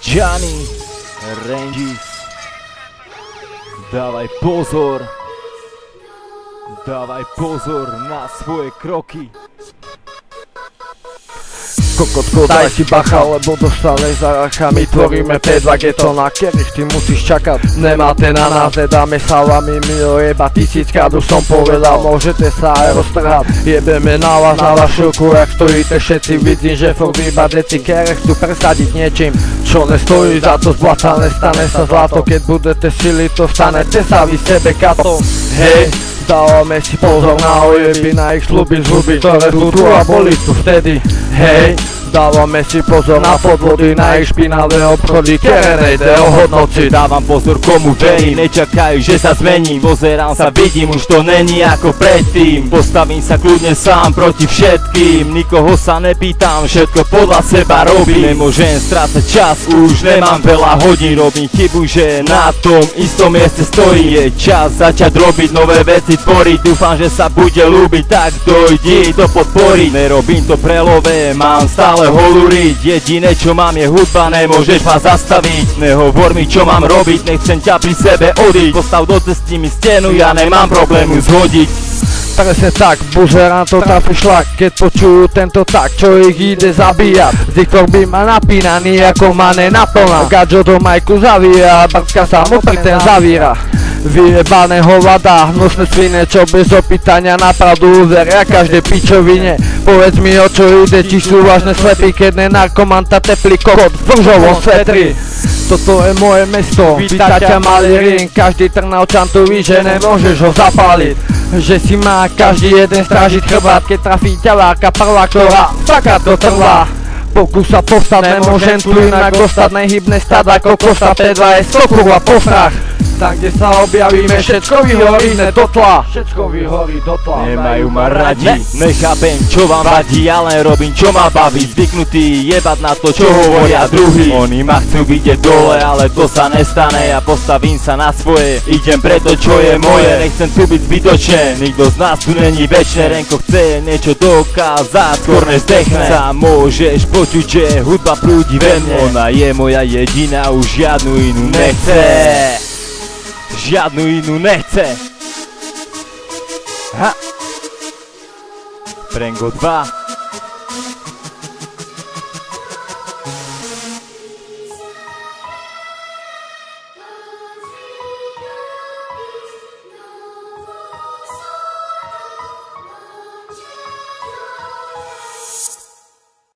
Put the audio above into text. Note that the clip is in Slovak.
Gianni Rangis. Dávaj pozor na svoje kroky. Kokotko, daj si bacha, lebo dostaneš za racha. My tvoríme P2 geto, na ktorých ty musíš čakať. Nemáte na nás, nedáme sa vami, milo jeba tisíckrát už som povedal. Môžete sa aj roztrhať, jebeme na vás, na vašilku. Jak stojíte všetci, vidím, že furt iba deci, kere chcú presadiť niečím, čo nestojí za to. Zblata nestane sa zlato, keď budete sily, to stanete sa vy sebe katom. Hej, dávame si pozor na ojeby, na ich sľuby zhuby, ktoré sú tu a boli tu vtedy. Hej, dávame si pozor na podvody, na ich špinavé obchody, ktoré nejde ohodnotiť. Dávam pozor komu verím, nečakajú, že sa zmením. Pozerám sa, vidím, už to není ako predtým. Postavím sa kľudne sám proti všetkým, nikoho sa nepýtam, všetko podľa seba robím. Nemôžem strácať čas, už nemám veľa hodín. Robím chybu, že na tom istom mieste stojím. Je čas začať robiť nové veci, tvoriť. Dúfam, že sa bude ľúbiť, tak dojdi to podporiť. Nerobím to pre love, mám stále holúriť. Jediné čo mám je hudba, nemôžeš ma zastaviť. Nehovor mi čo mám robiť, nechcem ťa pri sebe odiť. Postav do cesty mi stenu, ja nemám problému zhodiť. Presne tak, buzerám to trafi šlak, keď počujú tento tak, čo ich ide zabíjať. Z ich tvorby ma napínaný ako mane naplná. Gadžo do majku zavíja, brtka sa mu pri ten zavíra. Vyjebané hovada, hnusné svine, čo bez opýtania na pravdu uveria každej pičovine. Povedz mi o čo ide, či sú vážne slepí, keď nenarkomanta teplý kokot v vržovom svetri. Toto je moje mesto, víta ťa malý ring, každý Trnavčan tu ví, že nemôžeš ho zapáliť. Že si má každý jeden strážiť chrbát, keď trafí ťa várka prvá, ktorá taká to trvá. Pokus sa povstať, nemôžem tu inak dostať, nehybné stad ako kosa, P2 je skoku a postrach. Tam, kde sa objavíme, všetko vyhorí netotla. Všetko vyhorí dotla. Nemajú ma radi, nechápem čo vám vadí, ja len robím čo ma baví. Zvyknutý jebať na to čo hovoria druhý. Oni ma chcú vidieť dole, ale to sa nestane. Ja postavím sa na svoje, idem pre to čo je moje. Nechcem tu byť zbytočne, nikto z nás tu není večne. Renko chce niečo dokázať, skôr než zdechne. Sa môžeš počuť, že hudba prúdi ve mne. Ona je moja jediná, už žiadnu inú nechce. Žiadnu inú nechce. Ha. Prengo 2.